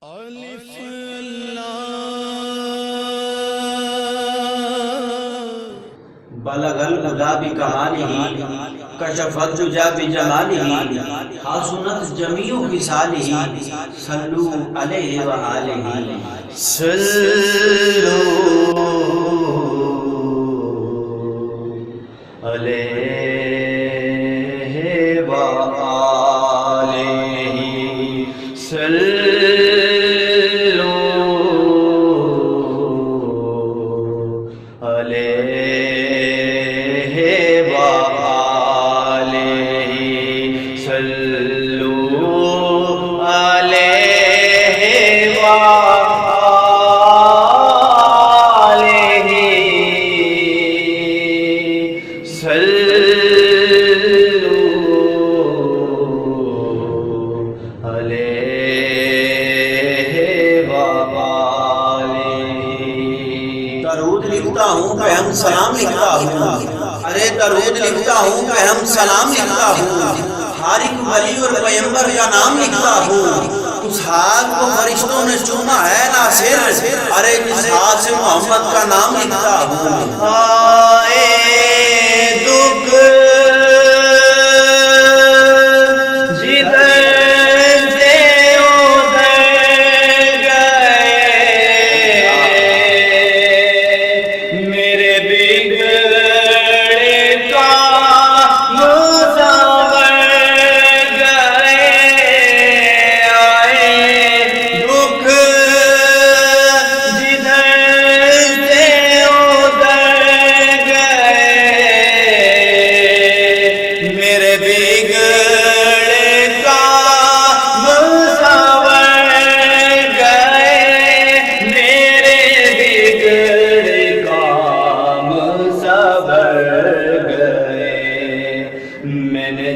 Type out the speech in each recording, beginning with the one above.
الف بلغ الهدى بكماله كشف الدجى بجماله حسنت جميع خصاله صلوا عليه وآله صلوا علیہ وآلہ صلوا علیہ وآلہ صلوا علیہ درود لکھتا ہوں کہ ہم سلام لکھتا ہوں، ارے درود لکھتا ہوں کہ ہم سلام لکھتا ہوں، ہر ایک ولی اور پیغمبر کا نام لکھتا ہوں، اس ہاتھ کو فرشتوں نے چوما ہے ناصر، ارے جس ہاتھ سے محمد کا نام لکھتا ہوں۔ آئے دکھ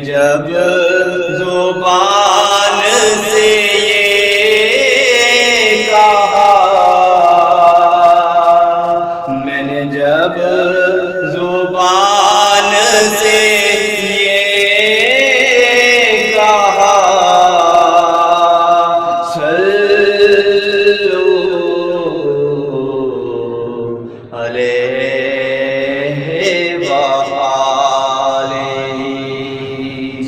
جب زبان سے یہ کہا، میں نے جب زبان سے یہ کہا، صلو علیہ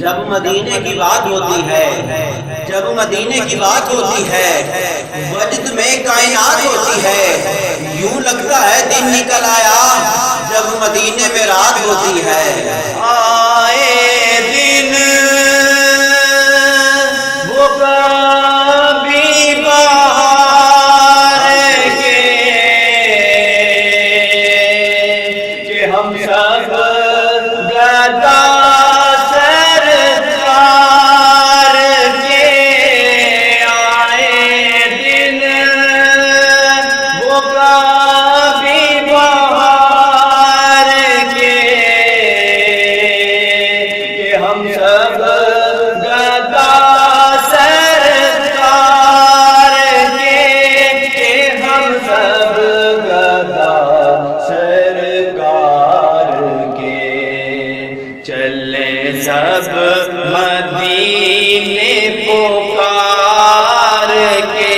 جب مدینے کی بات ہوتی ہے، جب مدینے کی بات ہوتی ہے، وجد میں کائنات ہوتی ہے، یوں لگتا ہے دن نکل آیا جب مدینے میں رات ہوتی ہے۔ آئے دن وہ کبھی بہار کے کہ ہم سب گدا سب مدینے پکار کے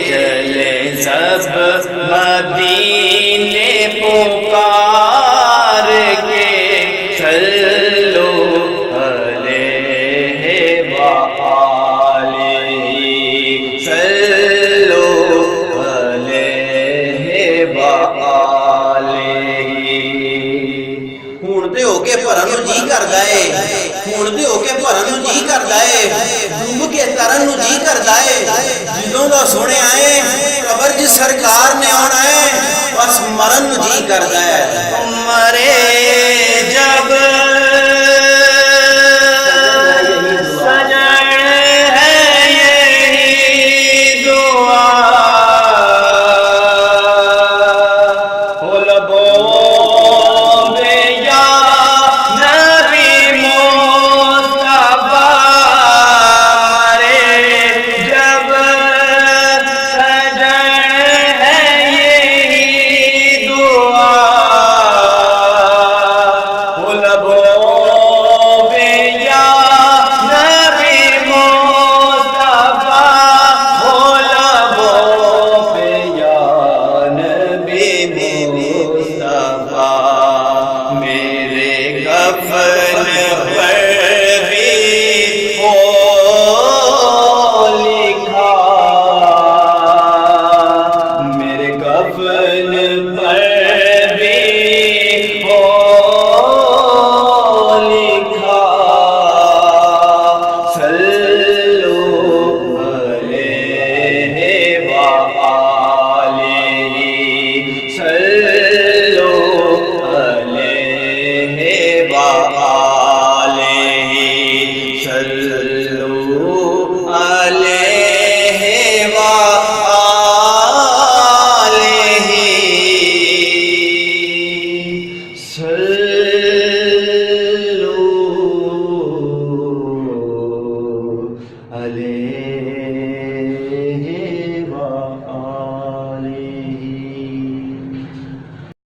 چلے، سب مدینے پکار کے صلو علیہ وآلہ صلو علیہ وآلہ۔ ہون دے ہو کے پرن نو جی کردا اے، ہون دے ہو کے پرن نو جی کردا اے، ڈوب کے ترن نو جی کردا اے، جدوں دا سنے آئے قبر جی سرکار نے آنا ہے، بس مرن نو جی کردا ہے۔ مرے